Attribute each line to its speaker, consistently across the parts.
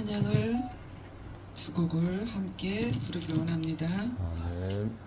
Speaker 1: 찬양을 두 곡을 함께 부르기 원합니다.
Speaker 2: 아멘.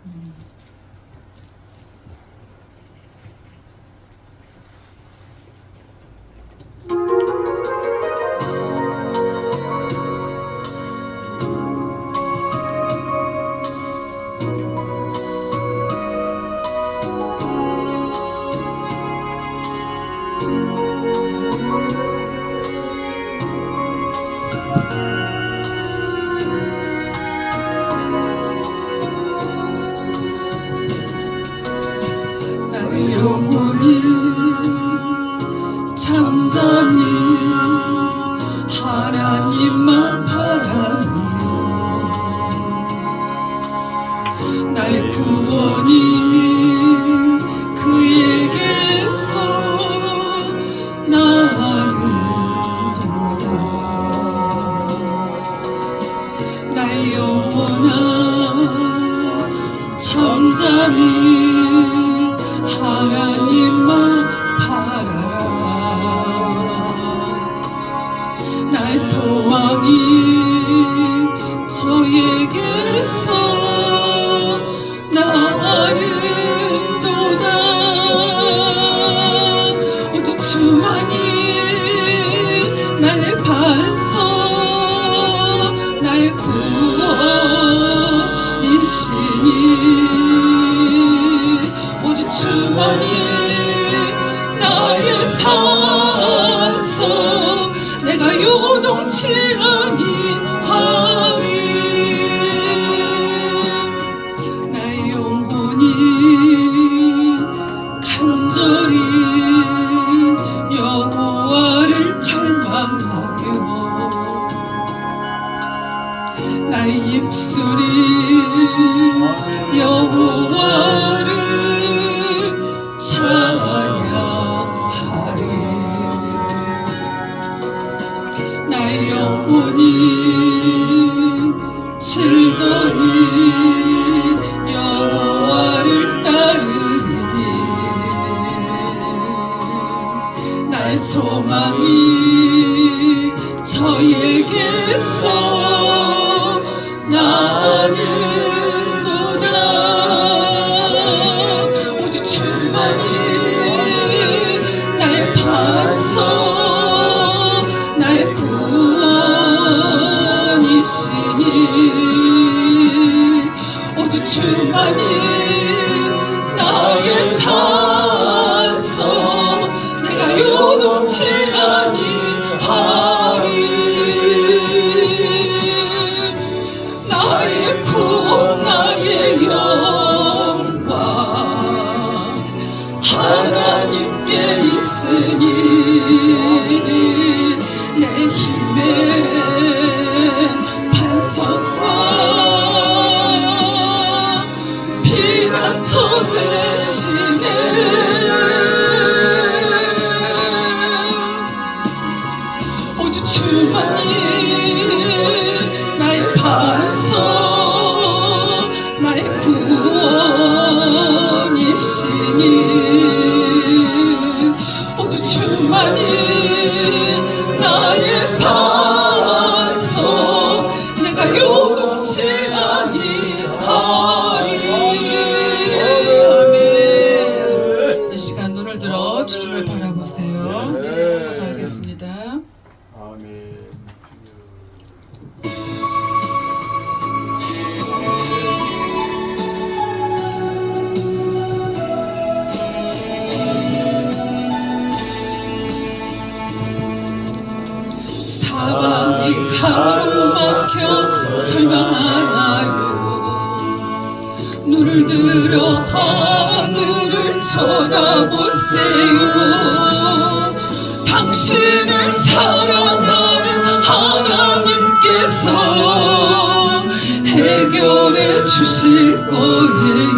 Speaker 1: 나의 영혼이 잠잠히 하나님만 바라니 나의 구원이 그에게서 나르도다. 나의 영혼아 잠잠히 하나님만 바라라. 나의 소망이 저에게서 나른도다. 오직 주만이 나의 반석 나의 구원이시니 오직 주만이 나의 산소 내가 요동치 아니하리. 나의 영혼이 간절히 여호와를 갈망하며 나의 입술이 여호와를 찬양하리. 나의 영혼이 즐거이 여호와를 따르리. 나의 소망이 저에게서 나는도다. 오직 주만이 나의 반석 나의 구원이시니 오직 주만이 나의 산소 내가 요동치 아니하리. 나의 구원 나의 영광 하나님께 있으니 내 힘의 반석과 피난처 되시네. 오직 주만이 나의 반석 나의 구원이시니 오직 주만이 나의 산소 내가 요동치 아니하리. 아멘. 이 시간 눈을 들어 주님을 바라보세요. 기도하겠습니다.
Speaker 2: 아멘.
Speaker 1: 사방이 가로막혀 절망하나요. 눈을 들어 하늘을 쳐다보세요. 당신을 사랑하는 하나님께서 해결해 주실 거예요.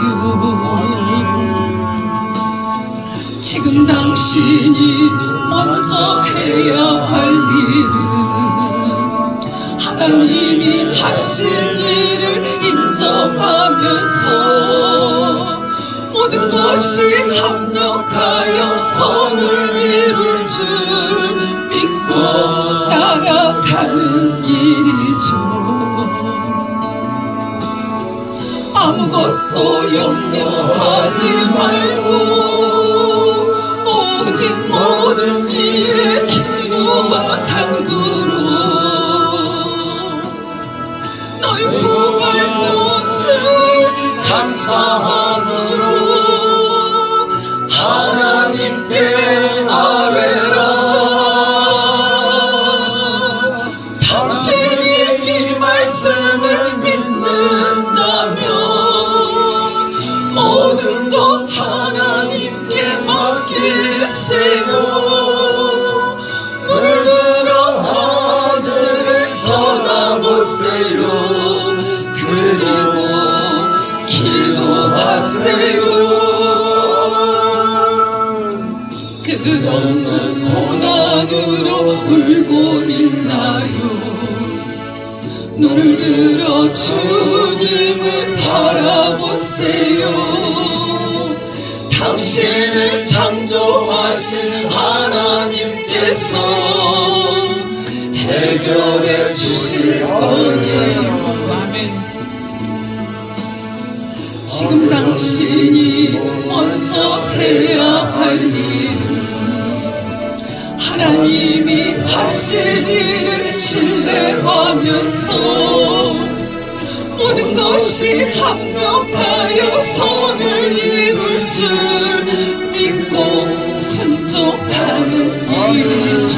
Speaker 1: 지금 당신이 먼저 해야 할 일은 하나님이 하신 일을 인정하면서 모든 것이 합력하여 선을 이룰 줄 믿고 따라가는 일. 또 염려하지 말고 오직 모든 일에 기도와 간구로 너희 구할 것을 감사함으로 하나님께 아뢰라. 당신이 이 말씀을 믿는다면 모든 것 하나님께 맡기세요. 물들어 하늘을 쳐다보세요. 그리고 기도하세요. 끝없는 고난으로 울고 있나요? 눈을 들어 주님을 바라보세요. 당신을 창조하신 하나님께서 해결해 주실 거예요. 아멘. 지금 당신이 먼저 해야 할 일은 하나님이 하실 일을 신뢰하면서 모든 것이 합력하여 선을 이룰 줄 믿고 순종하는 일이죠.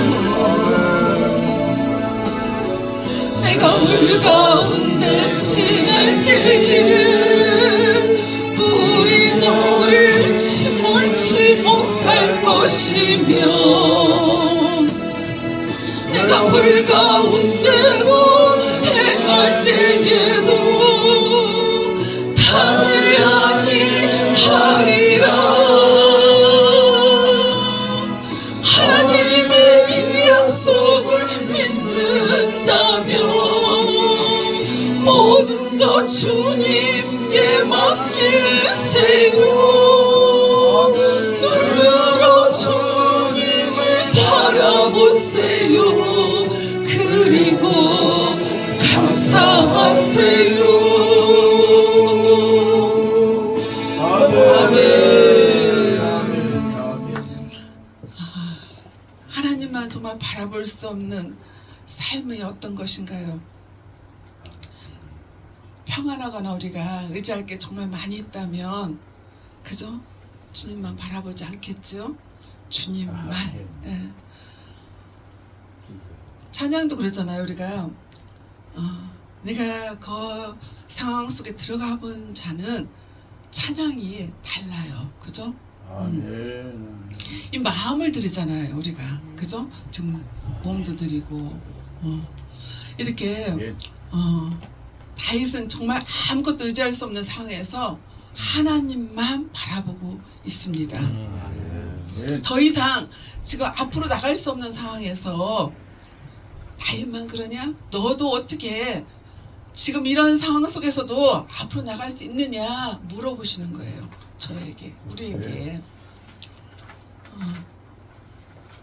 Speaker 1: 내가 울 가운데 지날 때에 우리 너를 침몰치 못할 것이며 내가 불 가운데로 행할 때에도 타지 아니하리라. 하나님의 이 약속을 믿는다면 모든 것 주님께 맡기세요. 눈으로 주님을 바라보세요. 그리고 감사하세요. 아멘. 하나님만 정말 바라볼 수 없는 삶이 어떤 것인가요? 평안하거나 우리가 의지할 게 정말 많이 있다면 그죠? 주님만 바라보지 않겠죠? 주님만. 예. 찬양도 그랬잖아요. 우리가 내가 그 상황 속에 들어가 본 자는 찬양이 달라요. 그죠? 이 마음을 드리잖아요. 우리가 그죠? 지금 몸도 드리고 이렇게 다윗은 정말 아무것도 의지할 수 없는 상황에서 하나님만 바라보고 있습니다. 더 이상 지금 앞으로 나갈 수 없는 상황에서 다윗만 그러냐? 너도 어떻게 지금 이런 상황 속에서도 앞으로 나갈 수 있느냐 물어보시는 거예요. 저에게, 우리에게.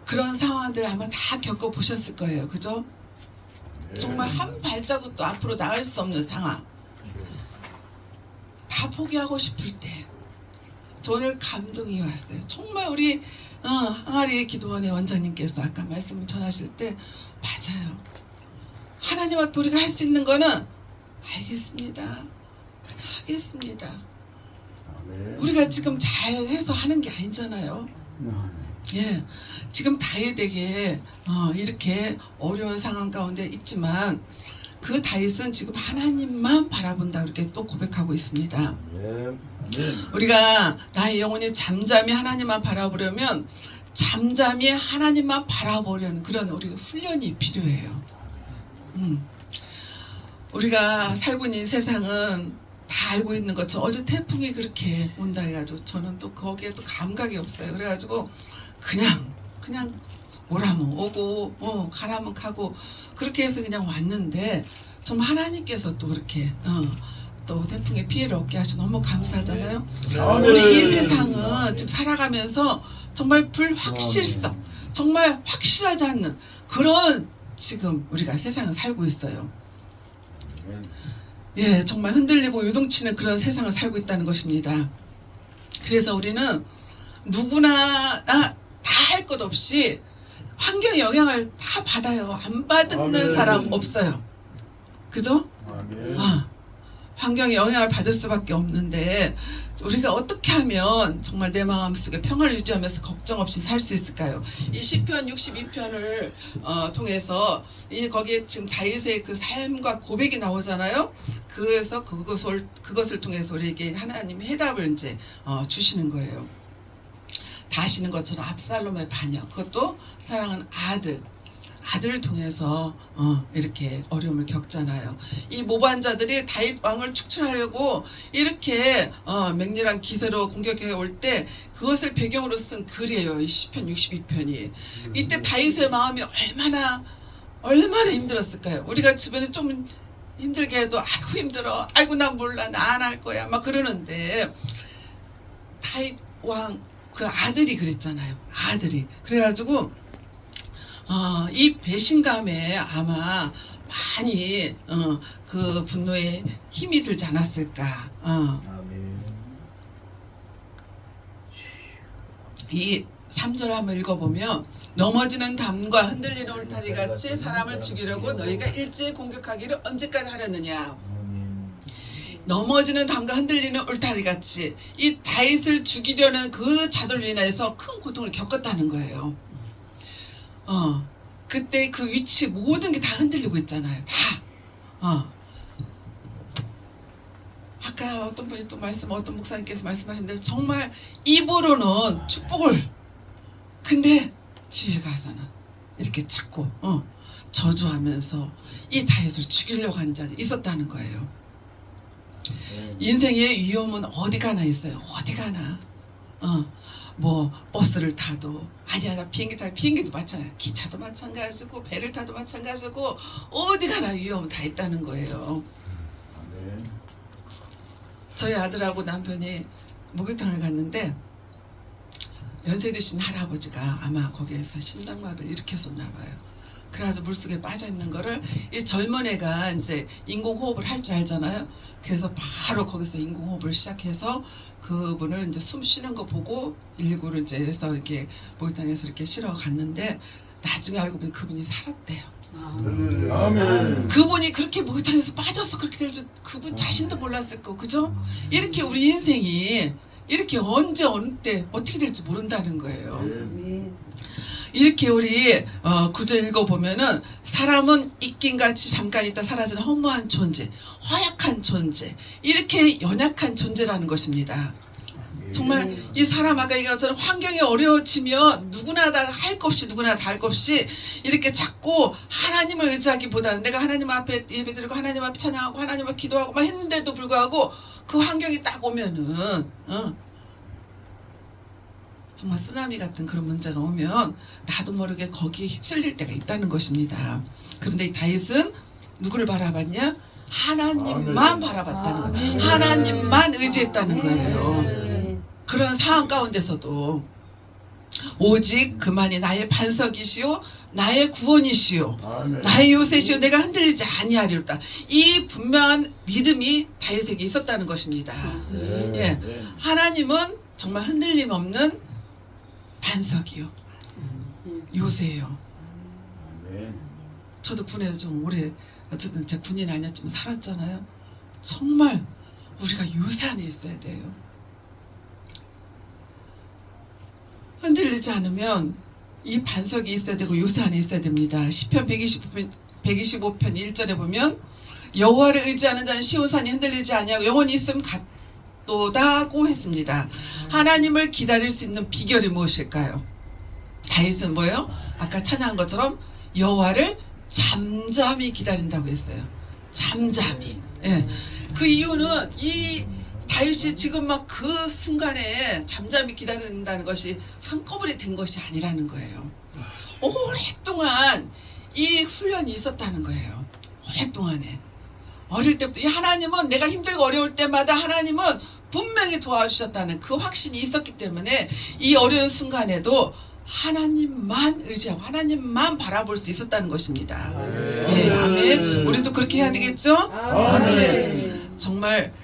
Speaker 1: 그런 상황들 아마 다 겪어보셨을 거예요. 그죠? 정말 한 발자국도 앞으로 나갈 수 없는 상황. 다 포기하고 싶을 때 오늘 감동이 왔어요. 정말 우리 항아리 기도원의 원장님께서 아까 말씀을 전하실 때 맞아요. 하나님 앞에 우리가 할 수 있는 거는 알겠습니다. 하겠습니다. 우리가 지금 잘해서 하는 게 아니잖아요. 예, 지금 다윗에게 이렇게 어려운 상황 가운데 있지만 그 다윗은 지금 하나님만 바라본다 이렇게 또 고백하고 있습니다. 우리가 나의 영혼이 잠잠히 하나님만 바라보려면 잠잠히 하나님만 바라보려는 그런 우리 훈련이 필요해요. 우리가 살고 있는 세상은 다 알고 있는 것처럼 어제 태풍이 그렇게 온다 해가지고 저는 또 거기에 또 감각이 없어요. 그래가지고 그냥 오라면 오고 가라면 가고 그렇게 해서 그냥 왔는데 정말 하나님께서 또 그렇게 또 태풍의 피해를 얻게 하셔서 너무 감사하잖아요. 우리 이 세상은 지금 살아가면서 정말 불확실성, 정말 확실하지 않는 그런 지금 우리가 세상을 살고 있어요. 예, 정말 흔들리고 요동치는 그런 세상을 살고 있다는 것입니다. 그래서 우리는 누구나 다 할 것 없이 환경의 영향을 다 받아요. 안 받는
Speaker 2: 아멘.
Speaker 1: 사람 없어요. 그죠?
Speaker 2: 아멘.
Speaker 1: 환경의 영향을 받을 수밖에 없는데 우리가 어떻게 하면 정말 내 마음속에 평화를 유지하면서 걱정 없이 살 수 있을까요? 이 시편 62편을 통해서 거기에 지금 다윗의 그 삶과 고백이 나오잖아요. 그래서 그것을 통해서 우리에게 하나님이 해답을 이제 주시는 거예요. 다 아시는 것처럼 압살롬의 반역, 그것도 사랑하는 아들을 통해서 이렇게 어려움을 겪잖아요. 이 모반자들이 다윗 왕을 축출하려고 이렇게 맹렬한 기세로 공격해 올 때 그것을 배경으로 쓴 글이에요. 이 시편 62편이. 이때 다윗의 마음이 얼마나 힘들었을까요? 우리가 주변에 좀 힘들게 해도 아이고 힘들어, 아이고 난 몰라, 나 안 할 거야 막 그러는데 다윗 왕 그 아들이 그랬잖아요. 아들이 그래가지고 이 배신감에 아마 많이 그 분노에 힘이 들지 않았을까.
Speaker 2: 아멘.
Speaker 1: 이 3절 한번 읽어보면 넘어지는 담과 흔들리는 울타리 같이 사람을 죽이려고 너희가 일제히 공격하기를 언제까지 하려느냐. 넘어지는 담과 흔들리는 울타리 같이 이 다윗을 죽이려는 그 자들로 인해서 큰 고통을 겪었다는 거예요. 그때 그 위치 모든 게 다 흔들리고 있잖아요. 다. 아까 어떤 분이 또 어떤 목사님께서 말씀하셨는데 정말 입으로는 축복을 근데 뒤에 가서는 이렇게 자꾸 저주하면서 이 다윗을 죽이려고 하는 자들이 있었다는 거예요. 인생의 위험은 어디 가나 있어요. 어디 가나. 뭐 버스를 타도 아니야 나 비행기 타도 비행기도 마찬가지고 기차도 마찬가지고 배를 타도 마찬가지고 어디 가나 위험은 다 있다는 거예요.
Speaker 2: 아멘.
Speaker 1: 저희 아들하고 남편이 목욕탕을 갔는데 연세 드신 할아버지가 아마 거기에서 심장마비를 일으켰었나 봐요. 그래가지고 물속에 빠져 있는 거를 이 젊은 애가 이제 인공호흡을 할 줄 알잖아요. 그래서 바로 거기서 인공호흡을 시작해서 그분을 이제 숨 쉬는 거 보고 119를 이제 해서 이렇게 목욕탕에서 이렇게 실어 갔는데 나중에 알고 보니 그분이 살았대요.
Speaker 2: 아멘.
Speaker 1: 그분이 그렇게 목욕탕에서 빠져서 그렇게 될 줄 그분 자신도 몰랐을 거고, 그죠? 이렇게 우리 인생이 이렇게 언제 어느 때 어떻게 될지 모른다는 거예요. 이렇게 우리 구절 읽어보면은 사람은 있긴같이 잠깐 있다 사라지는 허무한 존재, 허약한 존재, 이렇게 연약한 존재라는 것입니다. 정말 이 사람 아까 얘기한 것처럼 환경이 어려워지면 누구나 다 할 것 없이 이렇게 자꾸 하나님을 의지하기보다는 내가 하나님 앞에 예배드리고 하나님 앞에 찬양하고 하나님 앞에 기도하고 막 했는데도 불구하고 그 환경이 딱 오면은 정말 쓰나미 같은 그런 문제가 오면 나도 모르게 거기에 휩쓸릴 때가 있다는 것입니다. 그런데 이 다윗은 누구를 바라봤냐? 하나님만 바라봤다는 거예요. 하나님만 의지했다는 거예요. 그런 상황 가운데서도 오직 그만이 나의 반석이시오 나의 구원이시오
Speaker 2: 아멘.
Speaker 1: 나의 요새시오 내가 흔들리지 아니하리로다. 이 분명한 믿음이 다윗에게 있었다는 것입니다. 예, 하나님은 정말 흔들림 없는 반석이요 요새예요.
Speaker 2: 아멘.
Speaker 1: 저도 군에서 좀 오래 어쨌든 제 군인 아니었지만 살았잖아요. 정말 우리가 요새 안에 있어야 돼요. 흔들리지 않으면 이 반석이 있어야 되고 요새 안에 있어야 됩니다. 시편 125편 1절에 보면 여호와를 의지하는 자는 시온산이 흔들리지 아니하고 영원히 있음 같도다고 했습니다. 하나님을 기다릴 수 있는 비결이 무엇일까요? 다윗은 뭐예요? 아까 찬양한 것처럼 여호와를 잠잠히 기다린다고 했어요. 잠잠히. 예. 그 이유는 이 다윗이 지금 막 그 순간에 잠잠히 기다린다는 것이 한꺼번에 된 것이 아니라는 거예요. 오랫동안 이 훈련이 있었다는 거예요. 오랫동안에. 어릴 때부터 이 하나님은 내가 힘들고 어려울 때마다 하나님은 분명히 도와주셨다는 그 확신이 있었기 때문에 이 어려운 순간에도 하나님만 의지하고 하나님만 바라볼 수 있었다는 것입니다. 예, 아멘. 우리도 그렇게 해야 되겠죠?
Speaker 2: 아멘.
Speaker 1: 정말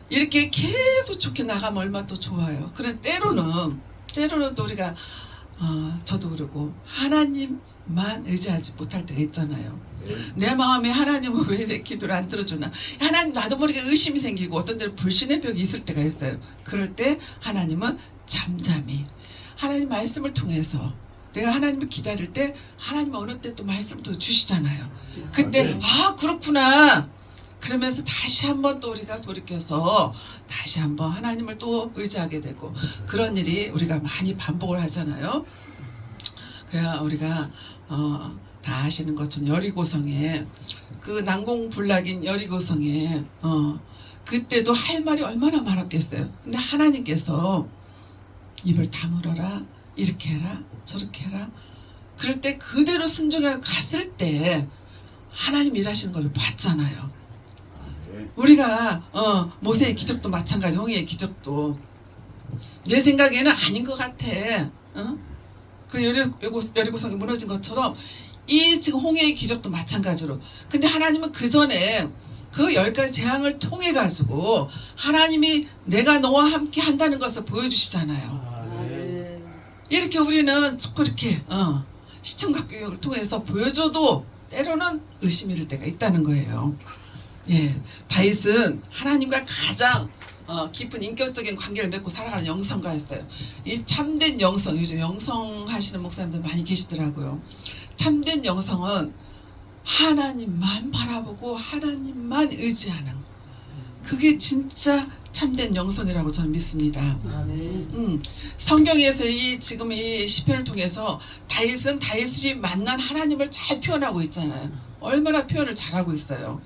Speaker 1: 이렇게 계속 좋게 나가면 얼마나 더 좋아요. 그런 때로는 또 우리가 저도 그러고 하나님만 의지하지 못할 때가 있잖아요. 내 마음에 하나님은 왜 내 기도를 안 들어주나, 하나님 나도 모르게 의심이 생기고 어떤 때는 불신의 벽이 있을 때가 있어요. 그럴 때 하나님은 잠잠히 하나님 말씀을 통해서 내가 하나님을 기다릴 때 하나님 어느 때 또 말씀을 또 주시잖아요. 그때 그렇구나 그러면서 다시 한번 또 우리가 돌이켜서 다시 한번 하나님을 또 의지하게 되고, 그런 일이 우리가 많이 반복을 하잖아요. 그래야 우리가 다 아시는 것처럼 여리고성에 그 난공불락인 여리고성에 그때도 할 말이 얼마나 많았겠어요. 근데 하나님께서 입을 다물어라, 이렇게 해라 저렇게 해라, 그럴 때 그대로 순종하고 갔을 때 하나님 일하시는 걸 봤잖아요. 우리가 모세의 기적도 마찬가지, 홍해의 기적도 내 생각에는 아닌 것 같아. 그 여리고성이 무너진 것처럼 이 지금 홍해의 기적도 마찬가지로. 근데 하나님은 그 전에 그 10가지 재앙을 통해 가지고 하나님이 내가 너와 함께 한다는 것을 보여주시잖아요. 이렇게 우리는 그렇게 시청각 교육을 통해서 보여줘도 때로는 의심이 들 때가 있다는 거예요. 예, 다윗은 하나님과 가장 깊은 인격적인 관계를 맺고 살아가는 영성가였어요. 이 참된 영성, 요즘 영성 하시는 목사님들 많이 계시더라고요. 참된 영성은 하나님만 바라보고 하나님만 의지하는, 그게 진짜 참된 영성이라고 저는 믿습니다. 성경에서 지금 이 시편을 통해서 다윗은 다윗이 만난 하나님을 잘 표현하고 있잖아요. 얼마나 표현을 잘하고 있어요.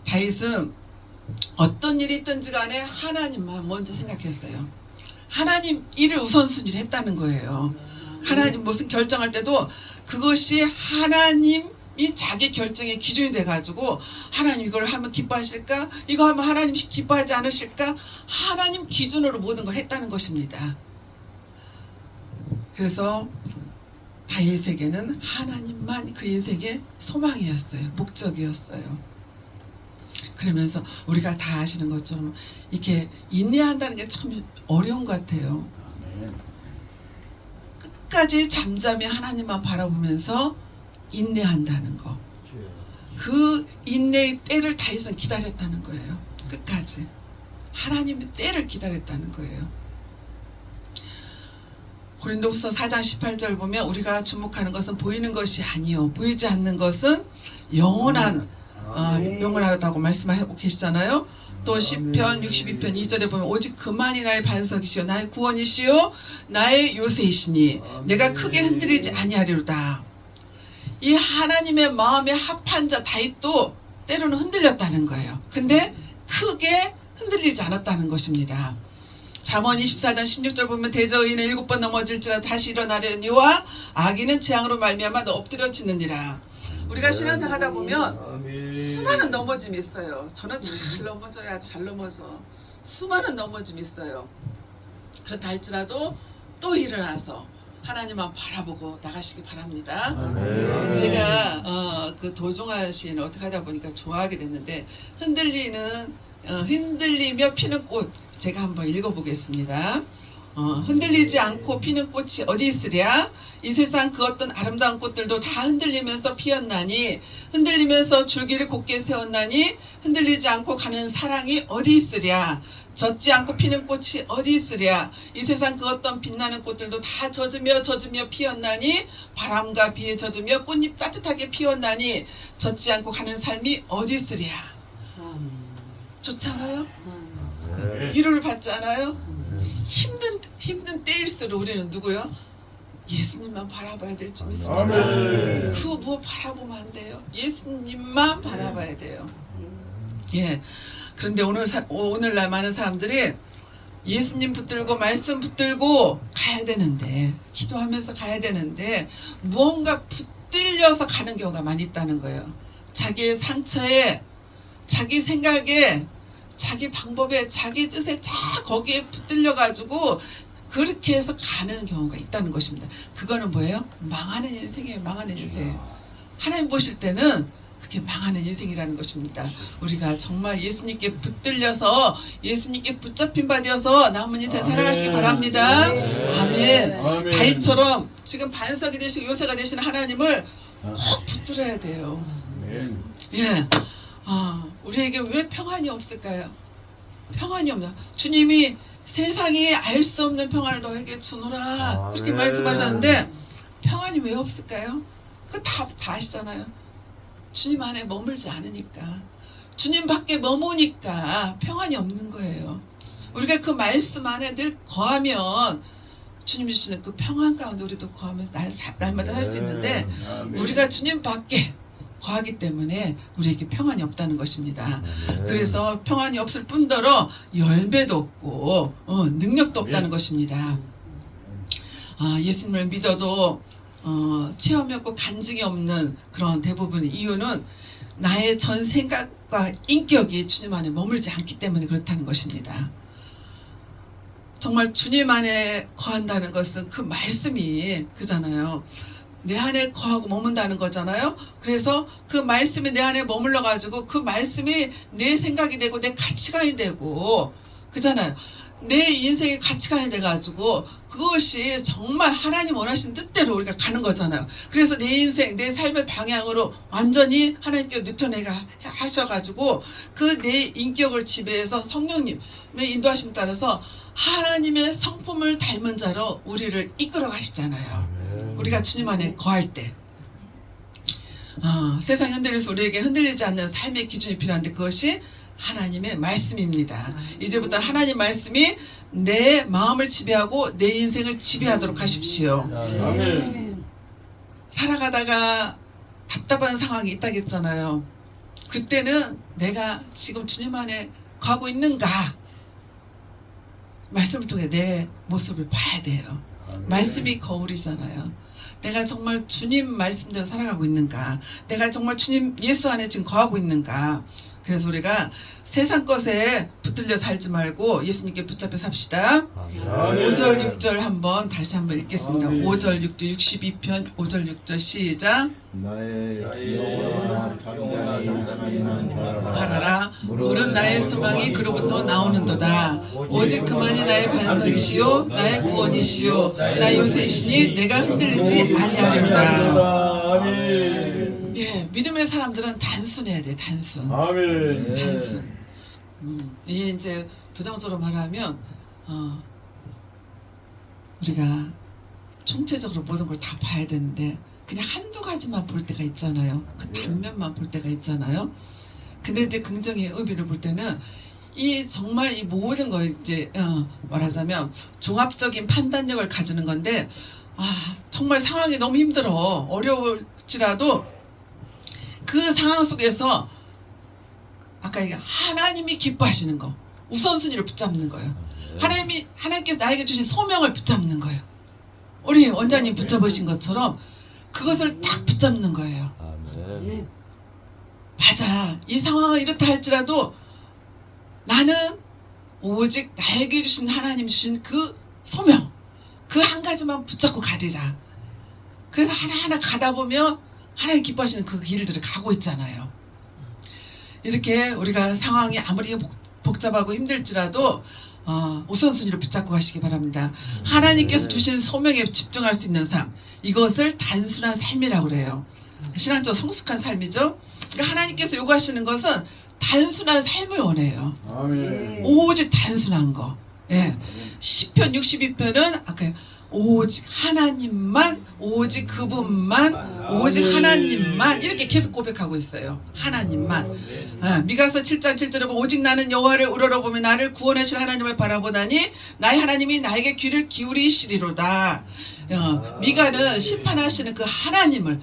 Speaker 1: 다윗은 어떤 일이 있든지 간에 하나님만 먼저 생각했어요. 하나님 일을 우선순위를 했다는 거예요. 하나님 무슨 결정할 때도 그것이 하나님이 자기 결정의 기준이 돼가지고, 하나님 이걸 하면 기뻐하실까? 이거 하면 하나님 기뻐하지 않으실까? 하나님 기준으로 모든 걸 했다는 것입니다. 그래서 다윗에게는 하나님만 그 인생의 소망이었어요. 목적이었어요. 그러면서 우리가 다 아시는 것처럼 이렇게 인내한다는 게 참 어려운 것 같아요. 끝까지 잠잠히 하나님만 바라보면서 인내한다는 거, 그 인내의 때를 다윗은 기다렸다는 거예요. 끝까지 하나님의 때를 기다렸다는 거예요. 고린도후서 4장 18절 보면 우리가 주목하는 것은 보이는 것이 아니요 보이지 않는 것은 영원하다고 말씀하고 계시잖아요. 또 시편 62편 2절에 보면 오직 그만이 나의 반석이시요 나의 구원이시요 나의 요새이시니 내가 크게 흔들리지 아니하리로다. 이 하나님의 마음에 합한 자 다윗도 때로는 흔들렸다는 거예요. 근데 크게 흔들리지 않았다는 것입니다. 잠언 24장 16절 보면 대저 의인은 7번 넘어질지라도 다시 일어나려니와 악인은 재앙으로 말미암아 엎드려지느니라. 우리가 신앙생활 하다 보면 수많은 넘어짐이 있어요. 저는 잘 넘어져야 잘 넘어져. 수많은 넘어짐이 있어요. 그렇다 할지라도 또 일어나서 하나님만 바라보고 나가시기 바랍니다. 제가 그 도종환 시인을 어떻게 하다 보니까 좋아하게 됐는데, 흔들리며 피는 꽃, 제가 한번 읽어보겠습니다. 흔들리지 않고 피는 꽃이 어디 있으랴? 이 세상 그 어떤 아름다운 꽃들도 다 흔들리면서 피었나니, 흔들리면서 줄기를 곧게 세웠나니 흔들리지 않고 가는 사랑이 어디 있으랴? 젖지 않고 피는 꽃이 어디 있으랴? 이 세상 그 어떤 빛나는 꽃들도 다 젖으며 피었나니, 바람과 비에 젖으며 꽃잎 따뜻하게 피었나니 젖지 않고 가는 삶이 어디 있으랴? 좋지 않아요? 위로를 받지 않아요? 힘든 때일수록 우리는 누구요? 예수님만 바라봐야 될 줄 믿습니다. 그거 뭐 바라보면 안 돼요. 예수님만 바라봐야 돼요. 예. 그런데 오늘날 많은 사람들이 예수님 붙들고 말씀 붙들고 가야 되는데, 기도하면서 가야 되는데 무언가 붙들려서 가는 경우가 많이 있다는 거예요. 자기의 상처에, 자기 생각에, 자기 방법에, 자기 뜻에 거기에 붙들려 가지고 그렇게 해서 가는 경우가 있다는 것입니다. 그거는 뭐예요? 망하는 인생이에요. 망하는 인생. 하나님 보실 때는 그게 망하는 인생이라는 것입니다. 우리가 정말 예수님께 붙들려서 예수님께 붙잡힌 바 되어서 남은 인생
Speaker 2: 아멘.
Speaker 1: 살아가시기 바랍니다.
Speaker 2: 네.
Speaker 1: 아멘.
Speaker 2: 아멘.
Speaker 1: 다윗처럼 지금 반석이 되시고 요새가 되시는 하나님을 꼭 붙들어야 돼요.
Speaker 2: 아멘.
Speaker 1: 예. 우리에게 왜 평안이 없을까요? 평안이 없나? 주님이 세상이 알 수 없는 평안을 너에게 주노라 그렇게
Speaker 3: 아멘.
Speaker 1: 말씀하셨는데 평안이 왜 없을까요? 그거 다 아시잖아요. 주님 안에 머물지 않으니까, 주님 밖에 머무니까 평안이 없는 거예요. 우리가 그 말씀 안에 늘 거하면 주님 주시는 그 평안 가운데 우리도 거하면서 날마다 살 수 있는데
Speaker 2: 아멘.
Speaker 1: 우리가 주님 밖에 거하기 때문에 우리에게 평안이 없다는 것입니다. 그래서 평안이 없을 뿐더러 열매도 없고 능력도 없다는 것입니다. 예수님을 믿어도 체험이 없고 간증이 없는 그런 대부분의 이유는 나의 전 생각과 인격이 주님 안에 머물지 않기 때문에 그렇다는 것입니다. 정말 주님 안에 거한다는 것은 그 말씀이 그잖아요. 내 안에 거하고 머문다는 거잖아요. 그래서 그 말씀이 내 안에 머물러 가지고 그 말씀이 내 생각이 되고 내 가치관이 되고 그잖아요. 내 인생의 가치관이 돼가지고 그것이 정말 하나님 원하시는 뜻대로 우리가 가는 거잖아요. 그래서 내 인생, 내 삶의 방향으로 완전히 하나님께서 누텨내게 하셔가지고 그 내 인격을 지배해서 성령님의 인도하심 따라서 하나님의 성품을 닮은 자로 우리를 이끌어 가시잖아요. 우리가 주님 안에 거할 때 세상 흔들려서 우리에게 흔들리지 않는 삶의 기준이 필요한데 그것이 하나님의 말씀입니다. 이제부터 하나님 말씀이 내 마음을 지배하고 내 인생을 지배하도록 하십시오.
Speaker 2: 아멘.
Speaker 1: 살아가다가 답답한 상황이 있다겠잖아요. 그때는 내가 지금 주님 안에 가고 있는가? 말씀을 통해 내 모습을 봐야 돼요.
Speaker 2: 아멘.
Speaker 1: 말씀이 거울이잖아요. 내가 정말 주님 말씀대로 살아가고 있는가? 내가 정말 주님 예수 안에 지금 거하고 있는가? 그래서 우리가 세상 것에 붙들려 살지 말고 예수님께 붙잡혀 삽시다.
Speaker 2: 아멘.
Speaker 1: 5절 6절 한번 다시 한번 읽겠습니다.
Speaker 2: 아멘.
Speaker 1: 5절 6절 62편 5절 6절 시작.
Speaker 3: 나의
Speaker 2: 영혼아,
Speaker 3: 잠잠히 있는
Speaker 1: 바라라 물은 나의 소망이 그로부터 나오는도다. 오직 그만이 나의 반석이시요 나의 구원이시요 나의 요새이시니 내가 흔들리지 아니하리로다.
Speaker 2: 아멘.
Speaker 1: 예, 믿음의 사람들은 단순해야 돼. 단순.
Speaker 2: 아멘.
Speaker 1: 단순. 이게 이제 부정적으로 말하면 우리가 총체적으로 모든 걸 다 봐야 되는데 그냥 한두 가지만 볼 때가 있잖아요. 그 단면만 볼 때가 있잖아요. 근데 이제 긍정의 의미를 볼 때는 이 정말 이 모든 걸 이제 말하자면 종합적인 판단력을 가지는 건데 정말 상황이 너무 힘들어 어려울지라도 그 상황 속에서 아까 얘기한 하나님이 기뻐하시는 거 우선순위를 붙잡는 거예요. 하나님께서 나에게 주신 소명을 붙잡는 거예요. 우리 원장님 붙잡으신 것처럼 그것을 딱 붙잡는 거예요.
Speaker 3: 아멘.
Speaker 1: 맞아. 이 상황은 이렇다 할지라도 나는 오직 나에게 주신 하나님 주신 그 소명 그 한 가지만 붙잡고 가리라. 그래서 하나하나 가다 보면 하나님 기뻐하시는 그 길들을 가고 있잖아요. 이렇게 우리가 상황이 아무리 복잡하고 힘들지라도 우선순위를 붙잡고 가시기 바랍니다. 하나님께서 주신 소명에 집중할 수 있는 삶 이것을 단순한 삶이라고 그래요. 신앙적으로 성숙한 삶이죠. 그러니까 하나님께서 요구하시는 것은 단순한 삶을 원해요.
Speaker 2: 아멘.
Speaker 1: 오직 단순한 거. 예. 시편 62편은 아까 오직 하나님만 오직 그분만 오직 하나님만 이렇게 계속 고백하고 있어요. 하나님만. 미가서 7장 7절에 보면 오직 나는 여호와를 우러러보며 나를 구원하실 하나님을 바라보다니 나의 하나님이 나에게 귀를 기울이시리로다. 미가는 심판하시는 그 하나님을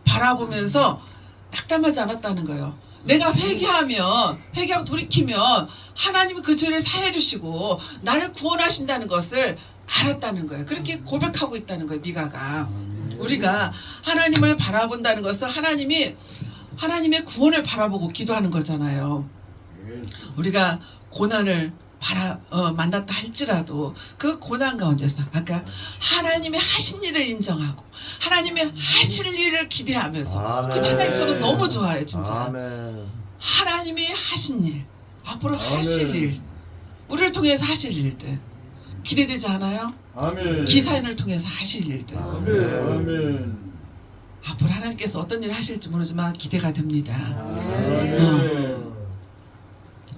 Speaker 1: 바라보면서 낙담하지 않았다는 거예요. 내가 회개하고 돌이키면 하나님이 그 죄를 사해 주시고 나를 구원하신다는 것을 알았다는 거예요. 그렇게 고백하고 있다는 거예요. 미가가. 우리가 하나님을 바라본다는 것은 하나님의 구원을 바라보고 기도하는 거잖아요. 우리가 고난을 만났다 할지라도 그 고난 가운데서 아까 하나님의 하신 일을 인정하고 하나님의 하실 일을 기대하면서 그 찬양이 저는 너무 좋아요 진짜.
Speaker 3: 아멘.
Speaker 1: 하나님이 하신 일, 앞으로
Speaker 2: 아멘.
Speaker 1: 하실 일, 우리를 통해서 하실 일들 기대되지 않아요?
Speaker 2: 아멘.
Speaker 1: 기사인을 통해서 하실 일들.
Speaker 2: 아멘.
Speaker 1: 앞으로 하나님께서 어떤 일을 하실지 모르지만 기대가 됩니다.
Speaker 2: 아멘.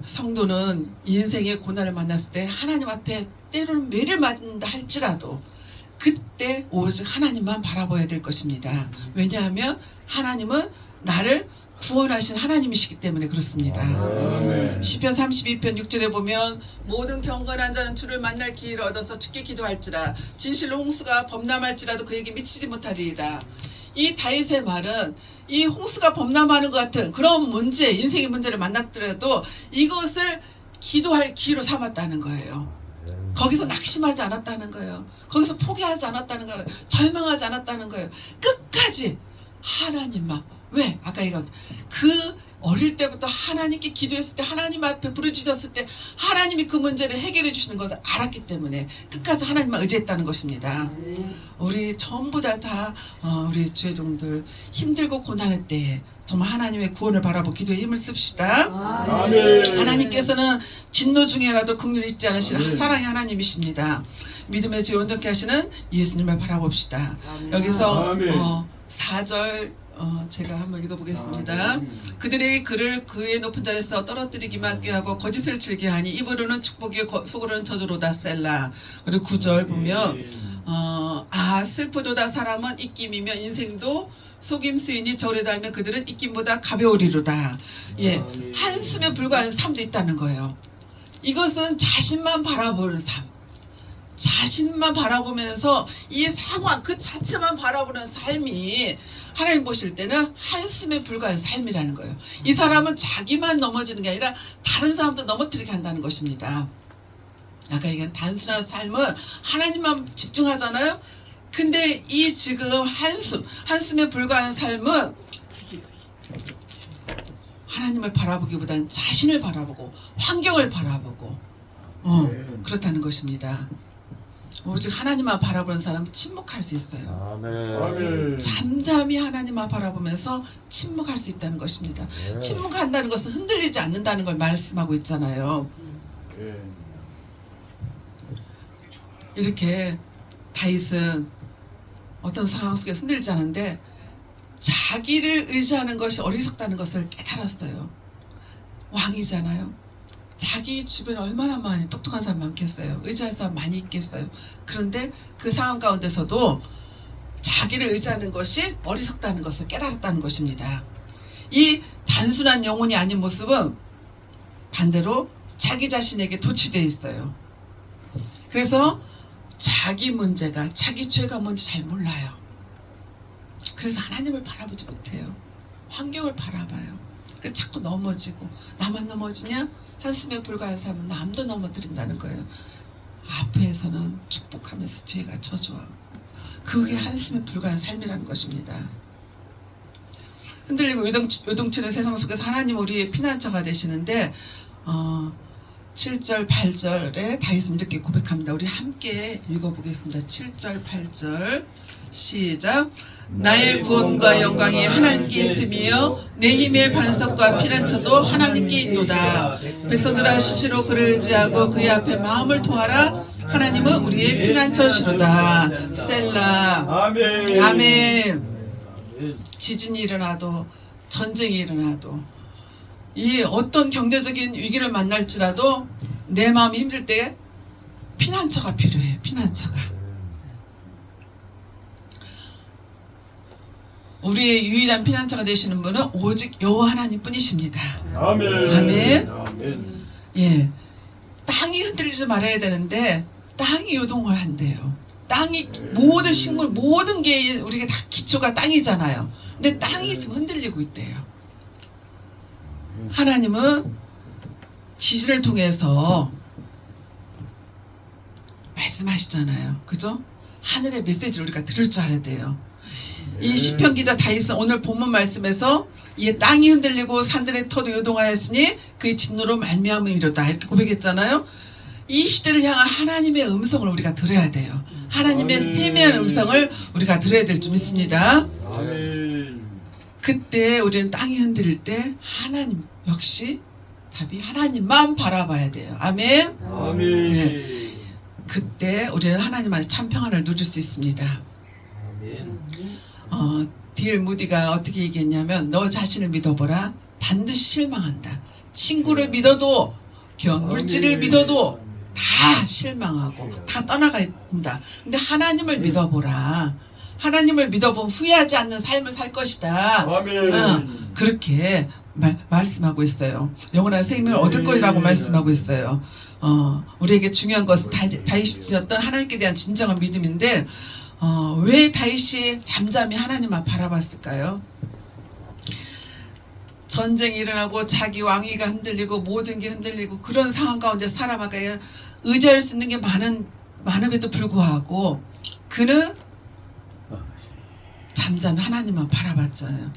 Speaker 1: 성도는 인생의 고난을 만났을 때 하나님 앞에 때로는 매를 맞는다 할지라도 그때 오직 하나님만 바라봐야 될 것입니다. 왜냐하면 하나님은 나를 구원하신 하나님이시기 때문에 그렇습니다.
Speaker 2: 아멘.
Speaker 1: 시편 32편 6절에 보면 모든 경건한 자는 주를 만날 기회를 얻어서 주께 기도할지라 진실로 홍수가 범람할지라도 그에게 미치지 못하리이다. 이 다윗의 말은 이 홍수가 범람하는 것 같은 그런 문제, 인생의 문제를 만났더라도 이것을 기도할 기회로 삼았다는 거예요. 거기서 낙심하지 않았다는 거예요. 거기서 포기하지 않았다는 거예요. 절망하지 않았다는 거예요. 끝까지 하나님만. 왜? 아까 이거 그 어릴 때부터 하나님께 기도했을 때 하나님 앞에 부르짖었을 때 하나님이 그 문제를 해결해 주시는 것을 알았기 때문에 끝까지 하나님만 의지했다는 것입니다. 우리 전부 다 우리 주의종들 힘들고 고난할 때 정말 하나님의 구원을 바라보고 기도에 힘을 씁시다.
Speaker 2: 아멘.
Speaker 1: 하나님께서는 진노 중에라도 긍휼히 잊지 않으시는
Speaker 2: 아멘.
Speaker 1: 사랑의 하나님이십니다. 믿음의 주 온전케 하시는 예수님을 바라봅시다. 여기서
Speaker 2: 아멘.
Speaker 1: 4절 제가 한번 읽어보겠습니다. 그들의 글을 그의 높은 자리에서 떨어뜨리기만 꾀하고 거짓을 즐게 하니 입으로는 축복이요 속으로는 저주로다 셀라. 그리고 9절 보면 슬프도다 사람은 입김이며 인생도 속임수이니 저울에 달면 그들은 입김보다 가벼우리로다. 예, 한숨에 불과한 삶도 있다는 거예요. 이것은 자신만 바라보는 삶, 자신만 바라보면서 이 상황 그 자체만 바라보는 삶이 하나님 보실 때는 한숨에 불과한 삶이라는 거예요. 이 사람은 자기만 넘어지는 게 아니라 다른 사람도 넘어뜨리게 한다는 것입니다. 아까 얘기한 단순한 삶은 하나님만 집중하잖아요. 근데 이 지금 한숨에 불과한 삶은 하나님을 바라보기보다는 자신을 바라보고 환경을 바라보고 그렇다는 것입니다. 오직 하나님만 바라보는 사람은 침묵할 수 있어요.
Speaker 2: 아멘.
Speaker 1: 잠잠히 하나님만 바라보면서 침묵할 수 있다는 것입니다. 침묵한다는 것은 흔들리지 않는다는 걸 말씀하고 있잖아요. 이렇게 다윗은 어떤 상황 속에 흔들리지 않은데 자기를 의지하는 것이 어리석다는 것을 깨달았어요. 왕이잖아요. 자기 주변에 얼마나 많이 똑똑한 사람 많겠어요. 의지할 사람 많이 있겠어요. 그런데 그 상황 가운데서도 자기를 의지하는 것이 어리석다는 것을 깨달았다는 것입니다. 이 단순한 영혼이 아닌 모습은 반대로 자기 자신에게 도취되어 있어요. 그래서 자기 문제가 자기 죄가 뭔지 잘 몰라요. 그래서 하나님을 바라보지 못해요. 환경을 바라봐요. 그래서 자꾸 넘어지고 나만 넘어지냐? 한숨에 불과한 사람은 남도 넘어뜨린다는 거예요. 앞에서는 축복하면서 뒤에가 저주하고 그게 한숨에 불과한 삶이라는 것입니다. 흔들리고 요동치는 세상 속에서 하나님 우리의 피난처가 되시는데 7절 8절에 다윗은 이렇게 고백합니다. 우리 함께 읽어보겠습니다. 7절 8절 시작. 나의 구원과 영광이 하나님께 있으며 내 힘의 반석과 피난처도 하나님께 있도다. 백성들아 시시로 그를 의지하고 그의 앞에 마음을 토하라. 하나님은 우리의 피난처시로다. 셀라.
Speaker 2: 아멘.
Speaker 1: 아멘. 지진이 일어나도 전쟁이 일어나도 이 어떤 경제적인 위기를 만날지라도 내 마음이 힘들 때 피난처가 필요해요. 피난처가. 우리의 유일한 피난처가 되시는 분은 오직 여호와 하나님 뿐이십니다.
Speaker 2: 아멘.
Speaker 1: 아멘.
Speaker 2: 아멘.
Speaker 1: 예, 땅이 흔들리지 말아야 되는데 땅이 요동을 한대요. 땅이 모든 식물 모든 게 우리가 다 기초가 땅이잖아요. 근데 땅이 지금 흔들리고 있대요. 하나님은 지진을 통해서 말씀하시잖아요. 그죠? 하늘의 메시지를 우리가 들을 줄 알아야 돼요. 이 시편 기자 다윗은 오늘 본문 말씀에서 이 땅이 흔들리고 산들의 터도 요동하였으니 그의 진노로 말미암음이로다 이렇게 고백했잖아요. 이 시대를 향한 하나님의 음성을 우리가 들어야 돼요. 하나님의
Speaker 2: 아멘.
Speaker 1: 세미한 음성을 우리가 들어야 될 줄 믿습니다.
Speaker 2: 아멘.
Speaker 1: 그때 우리는 땅이 흔들릴 때 하나님 역시 답이 하나님만 바라봐야 돼요. 아멘.
Speaker 2: 아멘.
Speaker 1: 그때 우리는 하나님 안에 참 평안을 누릴 수 있습니다.
Speaker 2: 아멘.
Speaker 1: D.L. 무디가 어떻게 얘기했냐면 너 자신을 믿어보라. 반드시 실망한다. 친구를 믿어도 물질을 믿어도 다 실망하고 다 떠나간다. 근데 하나님을 믿어보라. 하나님을 믿어보면 후회하지 않는 삶을 살 것이다.
Speaker 2: 아멘.
Speaker 1: 그렇게 말씀하고 있어요. 영원한 생명을 얻을 것이라고 말씀하고 있어요. 우리에게 중요한 것은 다윗이었던 하나님께 대한 진정한 믿음인데 왜 다윗이 잠잠히 하나님만 바라봤을까요? 전쟁이 일어나고 자기 왕위가 흔들리고 모든 게 흔들리고 그런 상황 가운데 살아가야 의지할 수 있는 게 많음에도 불구하고 그는 잠잠히 하나님만 바라봤잖아요.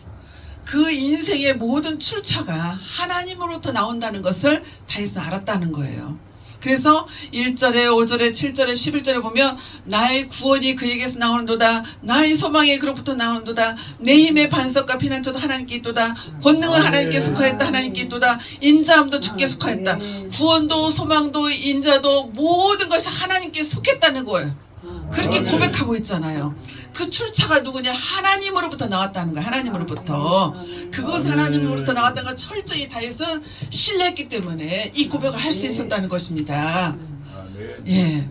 Speaker 1: 그 인생의 모든 출처가 하나님으로부터 나온다는 것을 다윗은 알았다는 거예요. 그래서 1절에 5절에 7절에 11절에 보면 나의 구원이 그에게서 나오는도다. 나의 소망이 그로부터 나오는도다. 내 힘의 반석과 피난처도 하나님께 있도다. 권능은 하나님께 속하였다. 하나님께 있도다. 인자함도 주께 속하였다. 구원도 소망도 인자도 모든 것이 하나님께 속했다는 거예요. 그렇게 고백하고 있잖아요. 그 출처가 누구냐? 하나님으로부터 나왔다는 거예요. 하나님으로부터. 그것은 하나님으로부터 나왔다는 걸 철저히 다윗은 신뢰했기 때문에 이 고백을 할 수 있었다는 것입니다.
Speaker 2: 아멘.
Speaker 1: 예.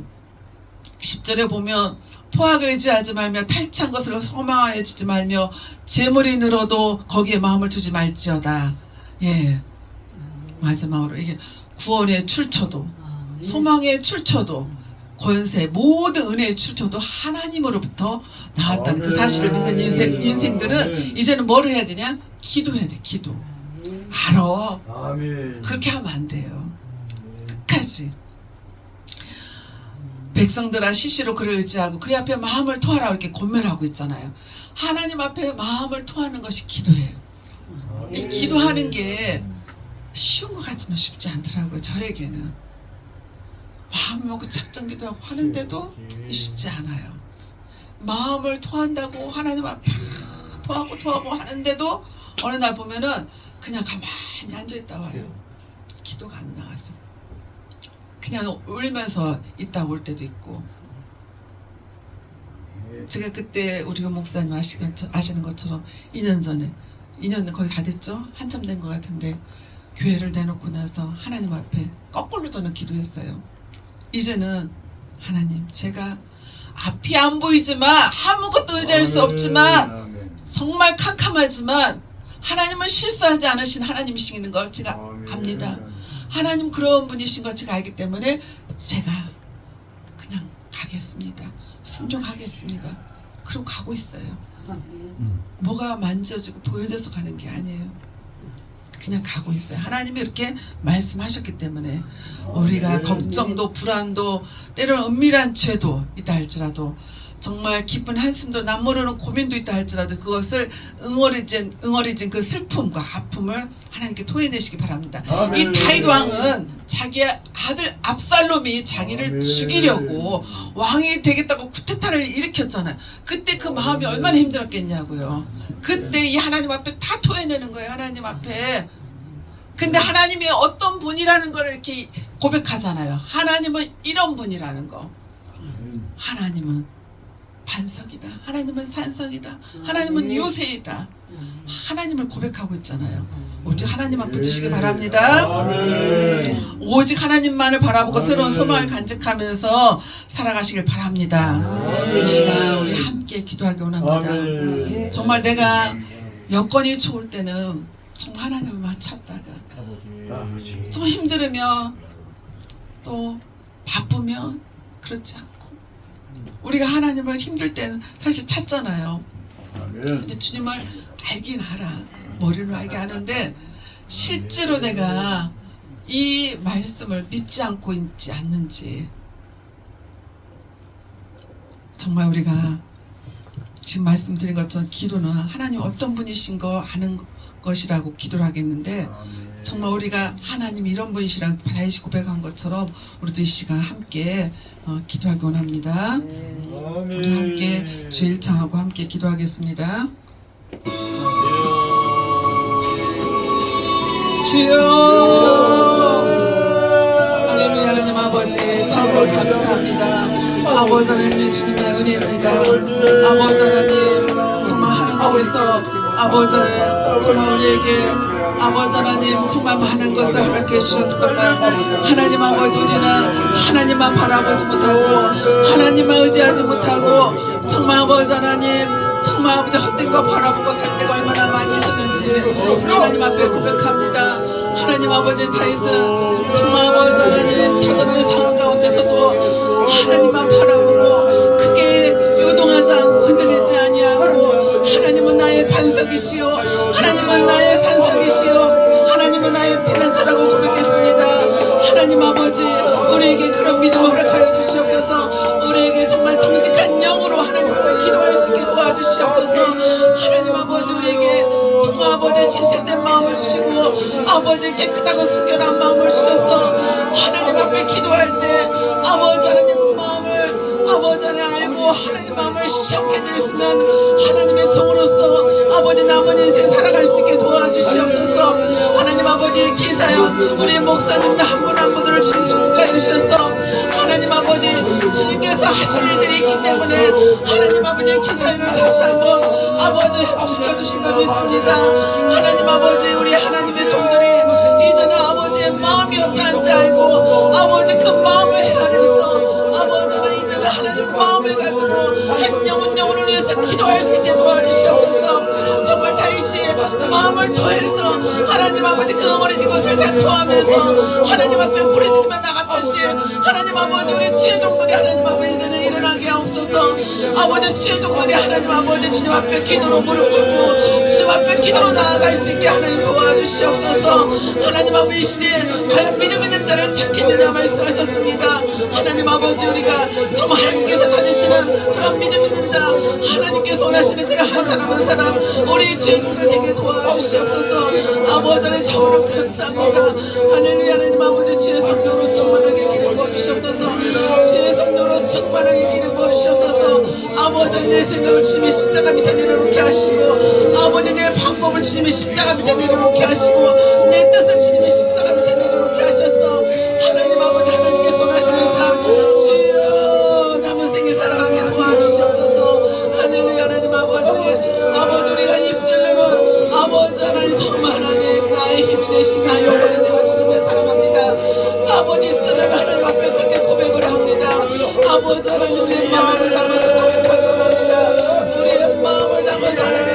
Speaker 1: 10절에 보면 포악을 의지하지 말며 탈취한 것을 소망하여 주지 말며 재물이 늘어도 거기에 마음을 두지 말지어다. 예. 마지막으로 이게 구원의 출처도 소망의 출처도 권세 모든 은혜의 출처도 하나님으로부터 나왔다는 그 사실을 믿는 인생들은 이제는 뭐를 해야 되냐? 기도해야 돼. 기도. 알아.
Speaker 2: 아멘.
Speaker 1: 그렇게 하면 안 돼요. 끝까지. 백성들아 시시로 그를 의지하고 그 앞에 마음을 토하라 이렇게 권면하고 있잖아요. 하나님 앞에 마음을 토하는 것이 기도예요. 이 기도하는 게 쉬운 것 같지만 쉽지 않더라고요. 저에게는. 마음 먹고 작정 기도하고 하는데도 쉽지 않아요. 마음을 토한다고 하나님 앞에 토하고 하는데도 어느 날 보면은 그냥 가만히 앉아있다 와요. 기도가 안 나와서 그냥 울면서 있다 올 때도 있고. 제가 그때 우리 목사님 아시는 것처럼 2년 전에 2년 거의 다 됐죠? 한참 된 것 같은데 교회를 내놓고 나서 하나님 앞에 거꾸로 저는 기도했어요. 이제는 하나님 제가 앞이 안 보이지만 아무것도 의지할 수 없지만 정말 캄캄하지만 하나님은 실수하지 않으신 하나님이시는 걸 제가 압니다. 하나님 그런 분이신 걸 제가 알기 때문에 제가 그냥 가겠습니다. 순종하겠습니다. 그러고 가고 있어요. 뭐가 만져지고 보여져서 가는 게 아니에요. 그냥 가고 있어요. 하나님이 이렇게 말씀하셨기 때문에 우리가 걱정도 불안도 때로는 은밀한 죄도 있다 할지라도 정말 기쁜 한숨도 남모르는 고민도 있다 할지라도 그것을 응어리진 그 슬픔과 아픔을 하나님께 토해내시기 바랍니다. 이 다윗 왕은 자기의 아들 압살롬이 자기를 죽이려고 왕이 되겠다고 쿠데타를 일으켰잖아요. 그때 그 마음이 얼마나 힘들었겠냐고요. 그때 이 하나님 앞에 다 토해내는 거예요. 하나님 앞에. 근데 하나님이 어떤 분이라는 걸 이렇게 고백하잖아요. 하나님은 이런 분이라는 거. 하나님은 반석이다. 하나님은 산성이다. 하나님은 요새이다. 하나님을 고백하고 있잖아요. 오직 하나님만 붙드시기 바랍니다. 오직 하나님만을 바라보고 새로운 소망을 간직하면서 살아가시길 바랍니다. 이 시간 우리 함께 기도하기 원합니다. 정말 내가 여건이 좋을 때는 정말 하나님만 찾다가 좀 힘들으면 또 바쁘면 그렇지 않고 우리가 하나님을 힘들 때는 사실 찾잖아요. 근데 주님을 알긴 알아. 머리로 알게 아는데 실제로 내가 이 말씀을 믿지 않고 있지 않는지 정말 우리가 지금 말씀드린 것처럼 기도는 하나님 어떤 분이신 거 아는 것이라고 기도를 하겠는데
Speaker 2: 아멘.
Speaker 1: 정말 우리가 하나님 이런 분이시라고 다윗이 고백한 것처럼 우리도 이 시간 함께 기도하기 원합니다. 우리 함께 주일 청하고 함께 기도하겠습니다. 주여 할렐루야. 하나님 아버지 참으로 감사합니다. 아버지 하나님 주님의 은혜입니다. 아버지 하나님 정말 하나님께서 아버지 하나님 정말 우리에게 아버지 하나님 정말 많은 것을 허락해 주셨건만 하나님 아버지 우리는 하나님만 바라보지 못하고 하나님만 의지하지 못하고 정말 아버지 하나님 정말 아버지 헛된 거 바라보고 살 때가 얼마나 많이 있었는지 하나님 앞에 고백합니다. 하나님 아버지 다윗은 정말 아버지 하나님 찾아오는 상황 가운데서도 하나님만 바라보고 크게 요동하지 않고 흔들리지 아니하고 하나님은 나의 반석이시오 하나님은 나의 산석이시오 하나님은 나의 피난처라고 고백했습니다. 하나님 아버지 우리에게 그런 믿음을 허락하여 주시옵소서. 우리에게 정말 정직한 영으로 하나님 앞에 기도할 수 있게 도와주시옵소서. 하나님 아버지 우리에게 정말 아버지 진실된 마음을 주시고 아버지 깨끗하고 순결한 마음을 주셔서 하나님 앞에 기도할 때 아버지 하나님 마음을 아버지 하나님 알고 하나님 마음을 시험해 낼 수 있는 하나님의 종으로서 아버지 남은 인생 살아갈 수 있게 도와주시옵소서. 하나님 아버지 기사연 우리 목사님들 한 분 한 분들을 주님 축복해 주셔서 하나님 아버지 주님께서 하실 일들이 있기 때문에 하나님 아버지 기사연을 다시 한번 아버지 회복시켜 주신 걸 믿습니다. 하나님 아버지 우리 하나님의 종들이 이제는 아버지의 마음이었다는 줄 알고 아버지 그 마음을 헤아려서 아버지는 이제는 하나님 마음을 가지고 한 영혼 영혼을 위해서 기도할 수 있게 도와주시옵소서. 정말 다윗이 마음을 토해서 하나님 아버지 그 어머니 곳을 다 토하면서 하나님 앞에 부르짖으며 나갔듯이 하나님 아버지 우리 주의 종들이 하나님 아버지 이제는 일어나게 하옵소서. 아버지 주의 종들이 하나님 아버지 주님 앞에 기도로 무릎 꿇고 주님 앞에 기도로 나아갈 수 있게 하나님 도와주시옵소서. 하나님 아버지 이 시대에 과연 믿음 있는 자를 찾겠느냐 말씀하셨습니다. 하나님 아버지 우리가 정말 하나님께서 찾으시는 그런 믿음 있는 자 하나님께서 원하시는 그런 한 사람 한 사람 우리 주인님을 되게 도와주시옵소서. 아버지는 참으로 감사합니다. 할렐루야. 하나님 아버지 주의 성령으로 충만하게 기름 부어주시옵소서. 주의 성령으로 충만하게 기름 부어주시옵소서. 아버지 내 생각을 주님의 십자가 밑에 내려놓게 하시고 아버지 내 방법을 주님의 십자가 밑에 내려놓게 하시고 내 뜻을 주님의 십자가 밑에 내려놓게 하셔서 하나님 아버지 하나님께서 원하시는 삶 주여 남은 생에 살아가게 도와주시옵소서. 할렐루야. 하나님 아버지 우리가 입술로는 아버지 하나님 정말 하나님 나의 힘이 되신 나의 영혼이 되어 주님을 사랑합니다. 아버지 입술로는 하나님 앞에 그렇게 고백을 합니다. 아버지 하나님 우리의 마음을 담아서 고백하기 원합니다. 우리의 마음을 담아서 하나님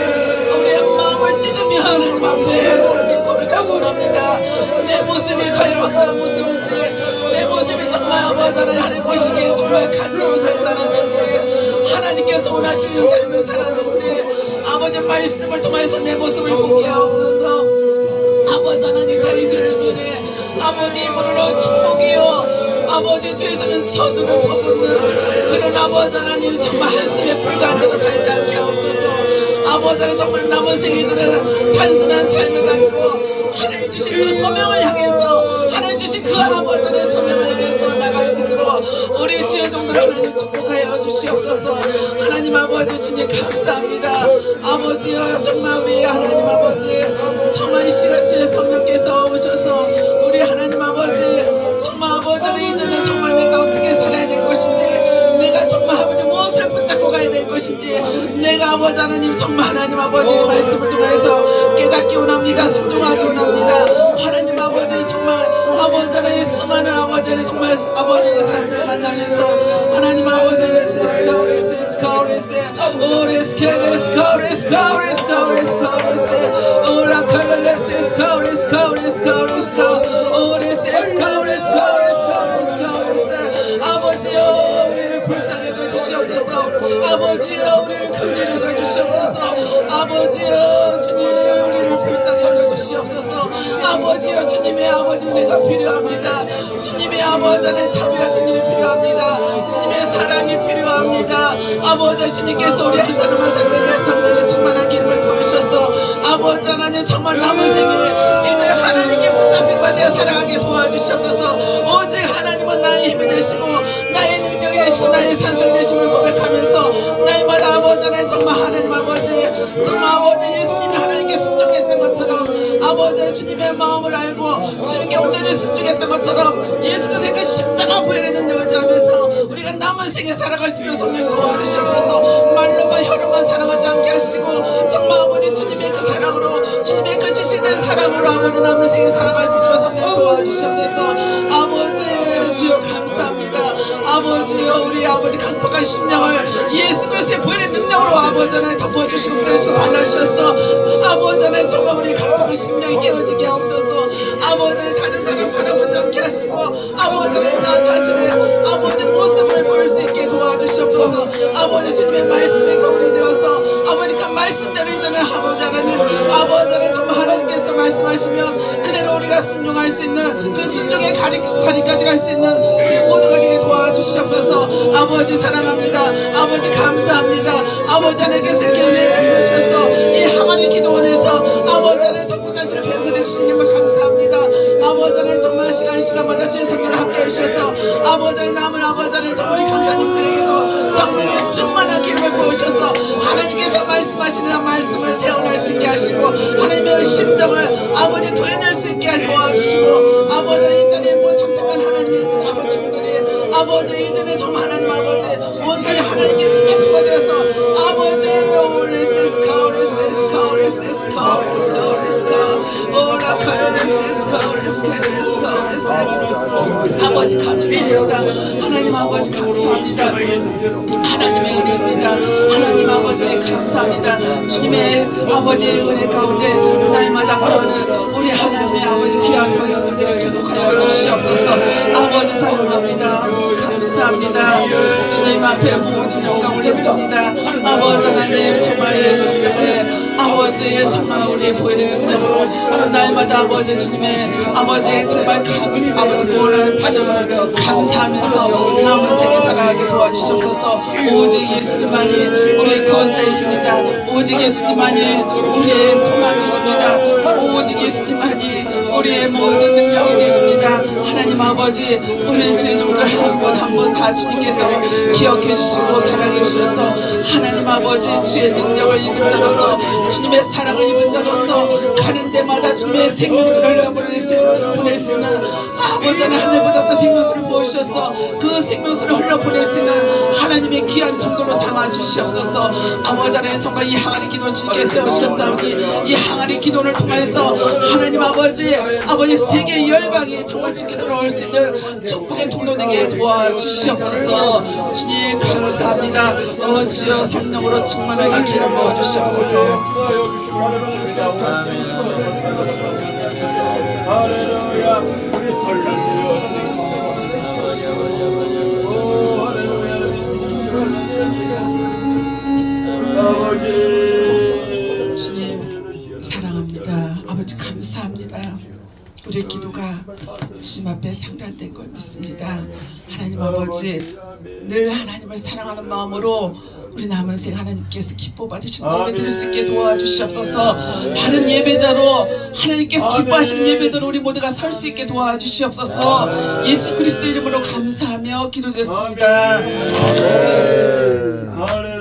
Speaker 1: 우리의 마음을 찢으며 하나님 앞에 그렇게 고백하기 원합니다. 내 모습이 과연 어떤 모습인지 내 모습이 정말 아버지 하나님 보시기에 정말 간절히 살았는데 하나님께서 원하시는 삶을 살았는데 아버지 말씀을 통해서 내 모습을 보게 하옵소서. 아버지 하나님 다윗을 주변에 아버지 입으로 축복이요 아버지 뒤에서는 서두를 퍼붓는 그런 아버지 하나님 정말 한숨에 불과하다고 살지 않게 하옵소서. 아버지 하나님 정말 남은 생애들은 단순한 삶을 가지고 하나님 주신 그 소명을 향해서 하나님 주신 그 아버지 하나님 소명을 향해서 나갈 수 있도록 우리 주의 종들을 하나님 축복하여 주시옵소서. 하나님 아버지 주님 감사합니다. 아버지여 정말 우리 하나님 아버지 정말 이 시간 주의 성령께서 오셔서 우리 하나님 아버지 정말 아버지는 이제는 정말 내가 어떻게 살아야 될 것인지 내가 정말 아버지 무엇을 붙잡고 가야 될 것인지 내가 아버지 하나님 정말 하나님 아버지의 말씀을 통해서 깨닫기 원합니다. 순종하기 원합니다. 하나님 아버지 정말 아버지 하나님 수많은 아버지를 정말 아버지의 사람들을 만나면서 하나님 아버지를 아버지여 우리를 불쌍히 여겨주시옵소서. 아버지여 우리를 긍휼히 여겨주시옵소서. 아버지여 주님 우리를 불쌍히 여겨주시옵소서. 아버지여 주님의 아버지 은혜가 필요합니다. 주님의 아버지는 자비와 긍휼이 필요합니다. 주님의 사랑이 필요합니다. 아버지 주님께서 우리 한 사람 한 사람에게 성령의 충만한 기름을 부으셔서 아버지 하나님 정말 남은 생에 이제 하나님께 붙잡힌 바 되어 살아가게 도와주시옵소서. 오직 하나님은 나의 힘이 되시고 나의 능력이 되시고 나의 산성 되심을 고백하면서 날마다 아버지 하나님 정말 하나님 아버지 정말 아버지 예수님이 하나님께 순종했던 것처럼 아버지 주님의 마음을 알고 주님께 온전히 순종했던 것처럼 예수님의 그 십자가 부활의 능력을 잡으면서 우리가 남은 생에 살아갈 수 있는 성령 도와주시옵소서. 말로만 혀로만 사랑하지 않게 하시고 정말 아버지 주님의 그 사랑으로 주님의 그 지실된 사랑으로 아버지 남은 생에 살아갈 수 있는 성령 도와주시옵소서. 아버지 주여 감사합니다. 아버지여 우리 아버지 강박한 심령을 예수 그리스도의 부활의 능력으로 아버지 하나님 덮어주시고 뿌려주시고 발라주셔서 아버지 하나님 정말 우리 강박한 심령이 깨어지게 하옵소서. 아버지 하나님 다른 사람 바라보지 않게 하시고 아버지 하나님 나 자신의 아버지 모습을 볼 수 있게 도와주시옵소서. 아버지 주님의 말씀에 거울이 되어서 아버지 그 말씀대로 이전에 아버지 하나님 아버지 하나님 정말 하나님께서 말씀하시면 그대로 우리가 순종할 수 있는 그 순종의 자리까지 갈 수 있는 우리 모두가 되게 도와주시옵소서. 아버지 사랑합니다. 아버지 감사합니다. 아버지 하나님께서 이렇게 은혜 주셔서 이 항아리 기도원에서 아버지 하나님 전국잔치를 배분해 주시님을 감사합니다. 아버지 하나님 정말 시간마다 주의 성령을 함께 해주셔서 아버지 하나님 남은 아버지 하나님 정말 우리 강사님들에게도 성령의 충만한 기름을 부으셔서 하나님께서 말씀하시는 말씀을 태어날 수 있게 하시고 하나님의 심정을 아버지 도해낼 수 있게 도와주시고 아버지 이전에 뭐 참석한 하나님의 아버지 분들이 아버지 이전에 정말 하나님 아버지 원전히 하나님께 붙잡히게 되어서 아버지 아버지 감사합니다. 하나님 아버지 감사합니다. 하나님의 은혜입니다. 하나님 아버지 감사합니다. 주님의 아버지의 은혜 가운데 날마다 그러는 우리 하나님의 아버지 귀한 성도들에게 주목하여 주시옵소서. 아버지 사랑합니다. 아버지 감사합니다. 주님 앞에 모든 영광을 드립니다. 아버지 하나님 정말 심정에 아버지의 정말 우리의 보이는 능력으로 날마다 아버지 주님의 아버지의 정말 아버지 구원을 받음을 감사하면서 남은 세계 살아가게 도와주셔서 오직 예수님만이 우리의 구원자이십니다. 오직 예수님만이 우리의 소망이십니다. 오직 예수님만이 우리의 모든 능력이 되십니다. 하나님 아버지 우리 주의 종들 한 분 한 분 다 주님께서 기억해 주시고 사랑해 주셔서 하나님 아버지 주의 능력을 입은 자로서 주님의 사랑을 입은 자로서 가는 데마다 주님의 생명수를 보낼 수 있는 아버지 하늘보다도 생명수를 부어주셔서 그 생명수를 흘러보낼 수 있는 하나님의 귀한 정도로 삼아주시옵소서. 아버지 하나님 정말 이 항아리 기도를 주님께 세우셨사오니 이 항아리 기도를 통해서 하나님 아버지 세계 열방이 정말 지켜 돌아올 수 있는 축복의 통로 되게 도와주시옵소서. 주님 감사합니다. 주여 성령으로 충만하게 기름 부어주시옵소서.
Speaker 2: 할렐루야 우리 설찬
Speaker 1: 주님 사랑합니다. 아버지 감사합니다. 우리의 기도가 주님 앞에 상달된 걸 믿습니다. 하나님 아버지 늘 하나님을 사랑하는 마음으로 우리 남은 생 하나님께서 기뻐 받으시는 예배 드릴 수 있게 도와주시옵소서. 바른 예배자로 하나님께서 기뻐하시는 예배자로 우리 모두가 설 수 있게 도와주시옵소서. 예수 그리스도 이름으로 감사하며 기도드렸습니다.
Speaker 2: 할렐루야